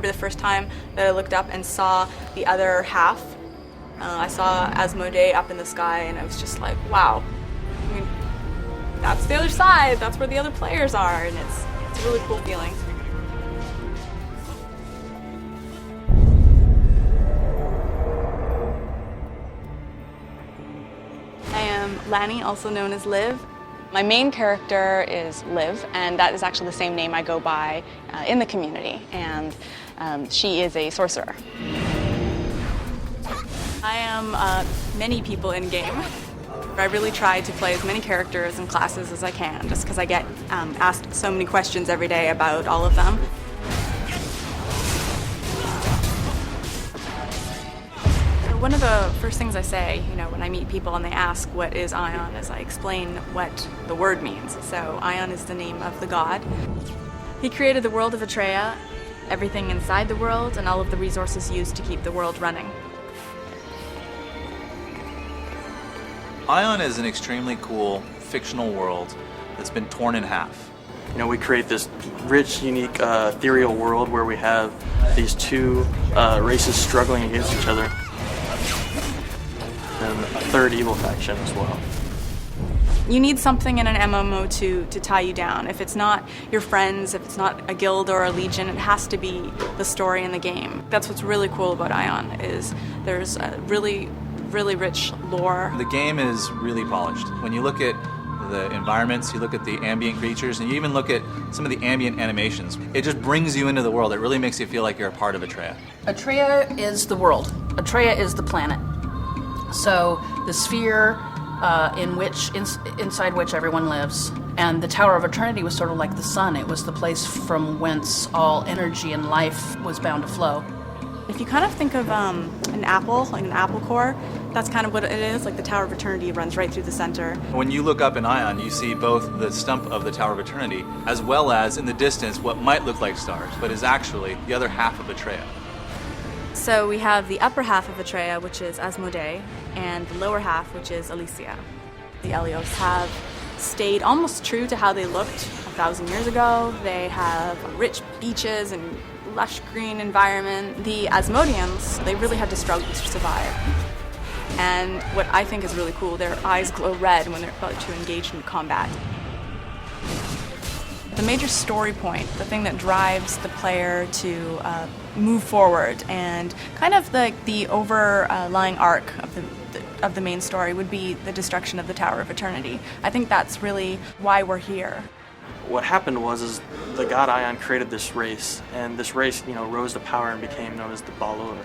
remember the first time that I looked up and saw the other half. I saw Asmodee up in the sky, and I was just like, wow. I mean, that's the other side. That's where the other players are, and it's a really cool feeling. I am Lani, also known as Liv. My main character is Liv, and that is actually the same name I go by in the community, and she is a sorcerer. I am many people in game. I really try to play as many characters and classes as I can, just because I get asked so many questions every day about all of them. One of the first things I say, when I meet people and they ask what is Aion, is I explain what the word means. So Aion is the name of the god. He created the world of Atreia, everything inside the world, and all of the resources used to keep the world running. Aion is an extremely cool fictional world that's been torn in half. We create this rich, unique, ethereal world where we have these two races struggling against each other, and a third evil faction as well. You need something in an MMO to tie you down. If it's not your friends, if it's not a guild or a legion, it has to be the story in the game. That's what's really cool about Aion, is there's a really rich lore. The game is really polished. When you look at the environments, you look at the ambient creatures, and you even look at some of the ambient animations, it just brings you into the world. It really makes you feel like you're a part of Atreia. Atreia is the world. Atreia is the planet. So the sphere inside which everyone lives. And the Tower of Eternity was sort of like the sun. It was the place from whence all energy and life was bound to flow. If you kind of think of an apple, like an apple core, that's kind of what it is. Like the Tower of Eternity runs right through the center. When you look up in Aion, you see both the stump of the Tower of Eternity, as well as in the distance what might look like stars, but is actually the other half of Atreia. So we have the upper half of Atreia, which is Asmodee, and the lower half, which is Elysia. The Elios have stayed almost true to how they looked 1,000 years ago. They have rich beaches and lush green environment. The Asmodeans, they really had to struggle to survive. And what I think is really cool, their eyes glow red when they're about to engage in combat. The major story point, the thing that drives the player to move forward, and kind of the overlying arc of the main story would be the destruction of the Tower of Eternity. I think that's really why we're here. What happened was the god Aion created this race, and this race, rose to power and became known as the Balor.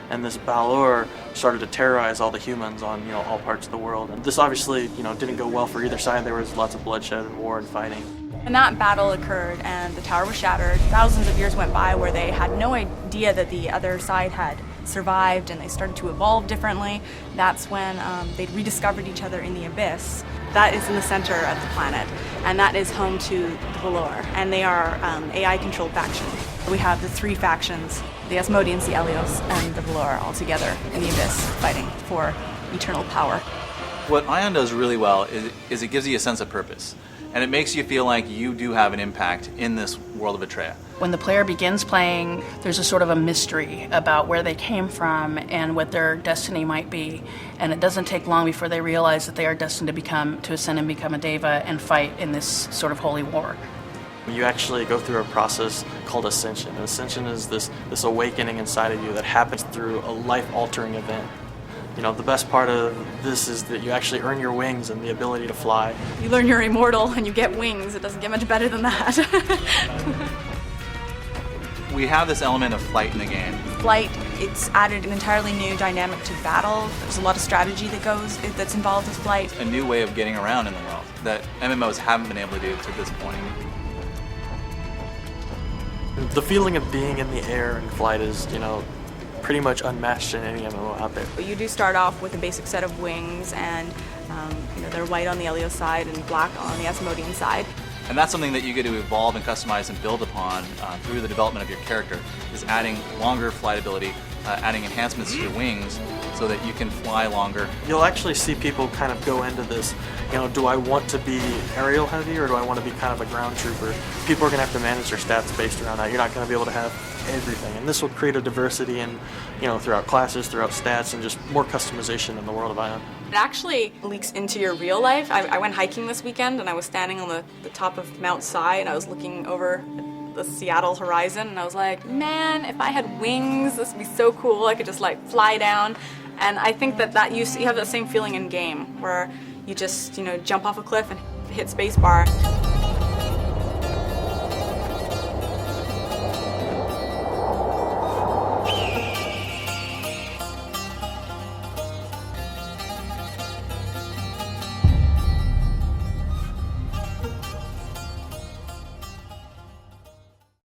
And this Balor started to terrorize all the humans on, all parts of the world. And this obviously, didn't go well for either side. There was lots of bloodshed and war and fighting. When that battle occurred and the tower was shattered, thousands of years went by where they had no idea that the other side had survived, and they started to evolve differently. That's when they rediscovered each other in the abyss. That is in the center of the planet, and that is home to the Valor, and they are AI-controlled faction. We have the three factions, the Asmodeans, the Elios, and the Valor, all together in the abyss, fighting for eternal power. What Aion does really well is it gives you a sense of purpose, and it makes you feel like you do have an impact in this world of Atreia. When the player begins playing, there's a sort of a mystery about where they came from and what their destiny might be. And it doesn't take long before they realize that they are destined to ascend and become a deva and fight in this sort of holy war. You actually go through a process called ascension. And ascension is this awakening inside of you that happens through a life-altering event. The best part of this is that you actually earn your wings and the ability to fly. You learn you're immortal and you get wings. It doesn't get much better than that. We have this element of flight in the game. Flight, it's added an entirely new dynamic to battle. There's a lot of strategy that's involved with flight. A new way of getting around in the world that MMOs haven't been able to do to this point. The feeling of being in the air and flight is, pretty much unmatched in any MMO out there. You do start off with a basic set of wings, and they're white on the Elios side and black on the Asmodean side. And that's something that you get to evolve and customize and build upon through the development of your character, is adding longer flight ability, adding enhancements to your wings so that you can fly longer. You'll actually see people kind of go into this, do I want to be aerial heavy or do I want to be kind of a ground trooper? People are going to have to manage their stats based around that. You're not going to be able to have everything. And this will create a diversity in, throughout classes, throughout stats, and just more customization in the world of Aion. It actually leaks into your real life. I went hiking this weekend and I was standing on the top of Mount Si and I was looking over the Seattle horizon and I was like, man, if I had wings, this would be so cool. I could just fly down. And I think that you have that same feeling in game where you just, jump off a cliff and hit spacebar.